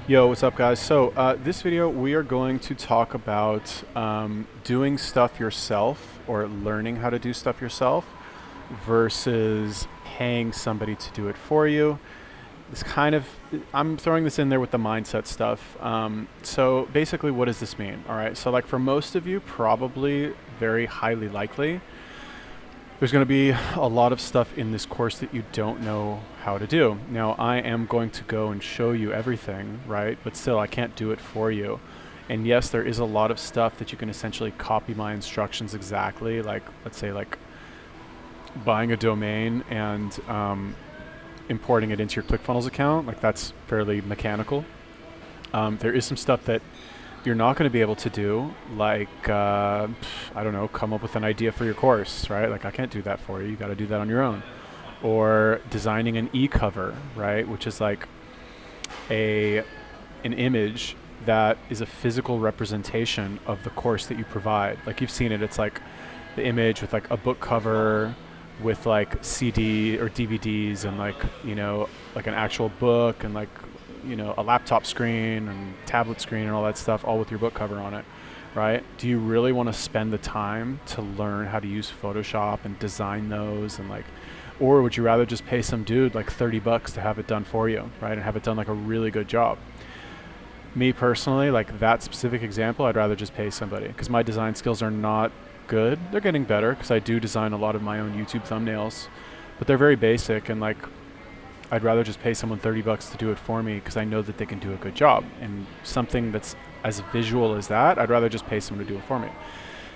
Yo, what's up guys? So this video we are going to talk about doing stuff yourself or learning how to do stuff yourself versus paying somebody to do it for you. This kind of, I'm throwing this in there with the mindset stuff. So basically what does this mean? All right, so like for most of you, probably very highly likely, there's going to be a lot of stuff in this course that you don't know how to do. Now, I am going to go and show you everything, right? But still, I can't do it for you. And yes, there is a lot of stuff that you can essentially copy my instructions exactly, like let's say like buying a domain and importing it into your ClickFunnels account. Like that's fairly mechanical. There is some stuff that you're not going to be able to do, like, I don't know, come up with an idea for your course, right? Like I can't do that for you. You got to do that on your own. Or designing an ecover, right? Which is like an image that is a physical representation of the course that you provide. Like you've seen it. It's like the image with like a book cover with like CD or DVDs and like, you know, like an actual book and like, you know, a laptop screen and tablet screen and all that stuff, all with your book cover on it, right? Do you really want to spend the time to learn how to use Photoshop and design those and like, or would you rather just pay some dude like 30 bucks to have it done for you, right? And have it done like a really good job. Me personally, like that specific example, I'd rather just pay somebody because my design skills are not good. They're getting better because I do design a lot of my own YouTube thumbnails, but they're very basic and like, I'd rather just pay someone 30 bucks to do it for me because I know that they can do a good job. And something that's as visual as that, I'd rather just pay someone to do it for me.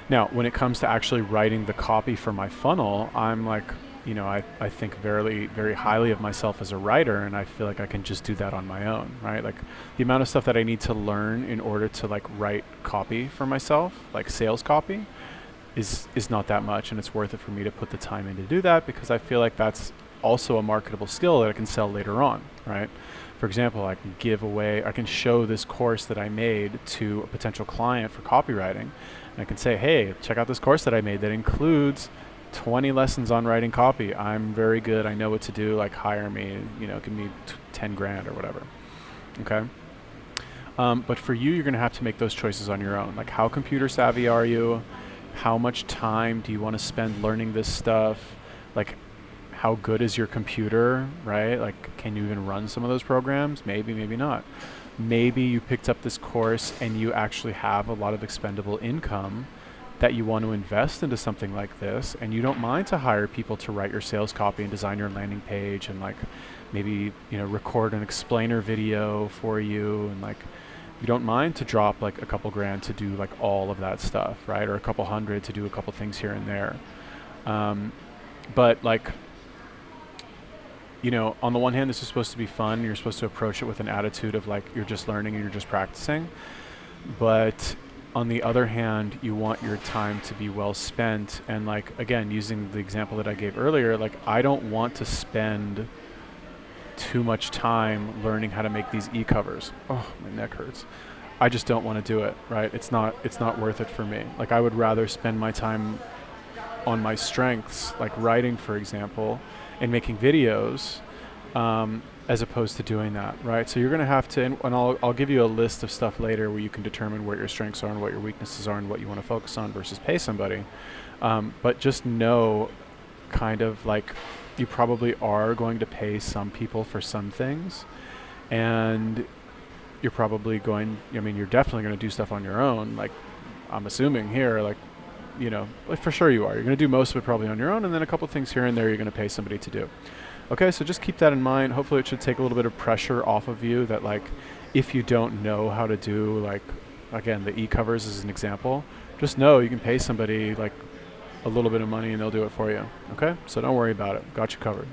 Now, when it comes to actually writing the copy for my funnel, I'm like, you know, I think very, very highly of myself as a writer, and I feel like I can just do that on my own, right? Like the amount of stuff that I need to learn in order to like write copy for myself, like sales copy, is not that much, and it's worth it for me to put the time in to do that because I feel like that's also a marketable skill that I can sell later on, right? For example, I can give away, I can show this course that I made to a potential client for copywriting. And I can say, hey, check out this course that I made that includes 20 lessons on writing copy. I'm very good. I know what to do. Like hire me, you know, give me 10 grand or whatever. Okay. But for you, you're going to have to make those choices on your own. Like how computer savvy are you? How much time do you want to spend learning this stuff? Like how good is your computer, right? Like, can you even run some of those programs? Maybe, maybe not. Maybe you picked up this course and you actually have a lot of expendable income that you want to invest into something like this, and you don't mind to hire people to write your sales copy and design your landing page and like maybe, you know, record an explainer video for you, and like you don't mind to drop like a couple grand to do like all of that stuff, right? Or a couple hundred to do a couple things here and there. But like, you know, on the one hand, this is supposed to be fun. You're supposed to approach it with an attitude of like, you're just learning and you're just practicing. But on the other hand, you want your time to be well spent. And like, again, using the example that I gave earlier, like I don't want to spend too much time learning how to make these e-covers. Oh, my neck hurts. I just don't want to do it, right? It's not worth it for me. Like I would rather spend my time on my strengths, like writing, for example, and making videos, as opposed to doing that, right? So you're going to have to, and I'll give you a list of stuff later where you can determine where your strengths are and what your weaknesses are and what you want to focus on versus pay somebody. But just know kind of like you probably are going to pay some people for some things, and you're probably going, I mean, you're definitely going to do stuff on your own. Like I'm assuming here, like, you know, like for sure you are. You're going to do most of it probably on your own, and then a couple things here and there you're going to pay somebody to do. Okay, so just keep that in mind. Hopefully it should take a little bit of pressure off of you that like, if you don't know how to do like, again, the e-covers as an example, just know you can pay somebody like a little bit of money and they'll do it for you. Okay, so don't worry about it. Got you covered.